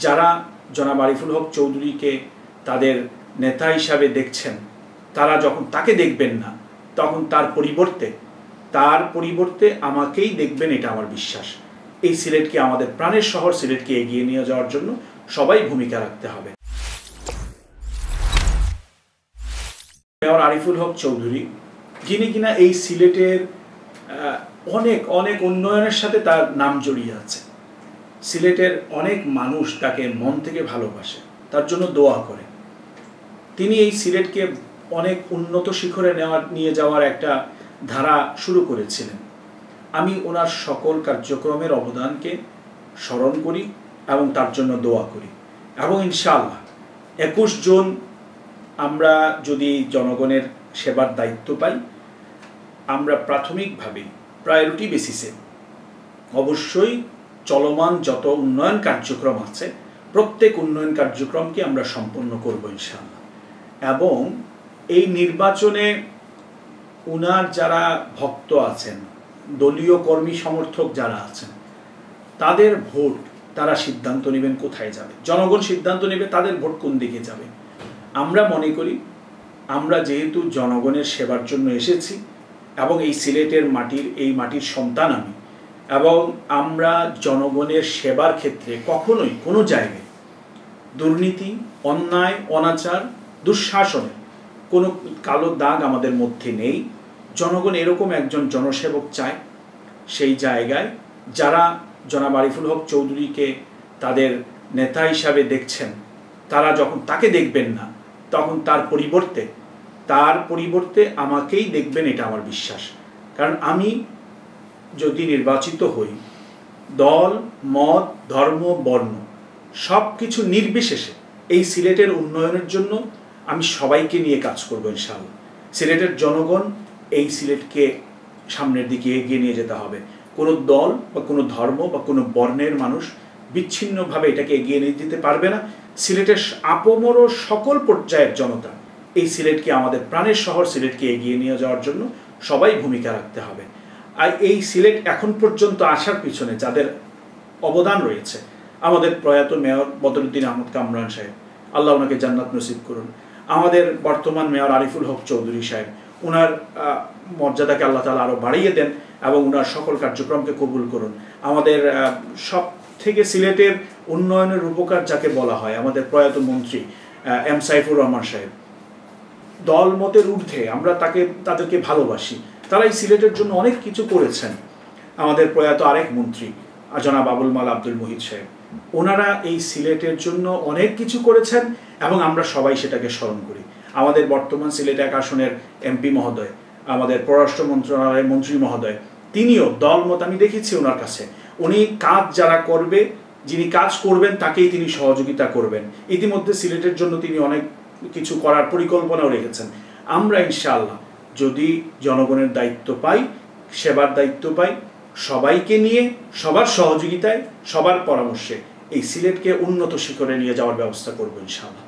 যারা জনাব আরিফুল হক চৌধুরীকে তাদের নেতা হিসাবে দেখছেন, তারা যখন তাকে দেখবেন না, তখন তার পরিবর্তে আমাকেই দেখবেন, এটা আমার বিশ্বাস। এই সিলেটকে, আমাদের প্রাণের শহর সিলেটকে এগিয়ে নিয়ে যাওয়ার জন্য সবাই ভূমিকা রাখতে হবে। মেয়র আরিফুল হক চৌধুরী, যিনি কিনা এই সিলেটের অনেক অনেক উন্নয়নের সাথে তার নাম জড়িয়ে আছে। সিলেটের অনেক মানুষ তাকে মন থেকে ভালোবাসে, তার জন্য দোয়া করে। তিনি এই সিলেটকে অনেক উন্নত শিখরে নিয়ে যাওয়ার একটা ধারা শুরু করেছিলেন। আমি ওনার সকল কার্যক্রমের অবদানকে স্মরণ করি এবং তার জন্য দোয়া করি। এবং ইনশাআল্লাহ 21 জুন আমরা যদি জনগণের সেবার দায়িত্ব পাই, আমরা প্রাথমিকভাবে প্রায়োরিটি বেসিসে অবশ্যই চলমান যত উন্নয়ন কার্যক্রম আছে প্রত্যেক উন্নয়ন কার্যক্রমকে আমরা সম্পন্ন করব ইনশাআল্লাহ। এবং এই নির্বাচনে উনার যারা ভক্ত আছেন, দলীয় কর্মী সমর্থক যারা আছেন, তাদের ভোট তারা সিদ্ধান্ত নেবেন কোথায় যাবে। জনগণ সিদ্ধান্ত নেবে তাদের ভোট কোন দিকে যাবে। আমরা মনে করি, আমরা যেহেতু জনগণের সেবার জন্য এসেছি এবং এই সিলেটের মাটির সন্তান আমি, এবং আমরা জনগণের সেবার ক্ষেত্রে কখনোই কোনো জায়গায় দুর্নীতি, অন্যায়, অনাচার, দুঃশাসনের কোনো কালো দাগ আমাদের মধ্যে নেই। জনগণ এরকম একজন জনসেবক চায়। সেই জায়গায় যারা জনাব আরিফুল হক চৌধুরীকে তাদের নেতা হিসাবে দেখছেন, তারা যখন তাকে দেখবেন না, তখন তার পরিবর্তে আমাকেই দেখবেন, এটা আমার বিশ্বাস। কারণ আমি যদি নির্বাচিত হই, দল, মত, ধর্ম, বর্ণ সব কিছু নির্বিশেষে এই সিলেটের উন্নয়নের জন্য আমি সবাইকে নিয়ে কাজ করব ইনশাআল্লাহ। সিলেটের জনগণ এই সিলেটকে সামনের দিকে এগিয়ে নিয়ে যেতে হবে। কোনো দল বা কোনো ধর্ম বা কোনো বর্ণের মানুষ বিচ্ছিন্নভাবে এটাকে এগিয়ে নিয়ে যেতে পারবে না। সিলেটের আপমর সকল পর্যায়ের জনতা এই সিলেটকে, আমাদের প্রাণের শহর সিলেটকে এগিয়ে নিয়ে যাওয়ার জন্য সবাই ভূমিকা রাখতে হবে। আর এই সিলেট এখন পর্যন্ত আসার পিছনে যাদের অবদান রয়েছে, আমাদের প্রয়াত মেয়র বদরুদ্দিন আহমদ কামরান সাহেব, আল্লাহ ওনাকে জান্নাত নসিব করুন। আমাদের বর্তমান মেয়র আরিফুল হক চৌধুরী সাহেব, ওনার মর্যাদাকে আল্লাহ তাআলা আরও বাড়িয়ে দেন এবং ওনার সকল কার্যক্রমকে কবুল করুন। আমাদের সব থেকে সিলেটের উন্নয়নের রূপকার যাকে বলা হয়, আমাদের প্রয়াত মন্ত্রী এম সাইফুর রহমান সাহেব, দলমতের ঊর্ধ্বে আমরা তাদেরকে ভালোবাসি। তারা এই সিলেটের জন্য অনেক কিছু করেছেন। আমাদের প্রয়াত আরেক মন্ত্রী জনাব আবুল মাল আব্দুল মুহিত সাহেব, ওনারা এই সিলেটের জন্য অনেক কিছু করেছেন এবং আমরা সবাই সেটাকে স্মরণ করি। আমাদের বর্তমান সিলেট 1 আসনের এমপি মহোদয়, আমাদের পররাষ্ট্র মন্ত্রণালয়ের মন্ত্রী মহোদয়, তিনিও দলমত, আমি দেখেছি ওনার কাছে, উনি কাজ যারা করবে, যিনি কাজ করবেন তাকেই তিনি সহযোগিতা করবেন। ইতিমধ্যে সিলেটের জন্য তিনি অনেক কিছু করার পরিকল্পনাও রেখেছেন। আমরা ইনশাআল্লাহ যদি জনগণের দায়িত্ব পাই, সেবার দায়িত্ব পাই, সবাইকে নিয়ে, সবার সহযোগিতায়, সবার পরামর্শে এই সিলেটকে উন্নত শিখরে নিয়ে যাওয়ার ব্যবস্থা করব ইনশাআল্লাহ।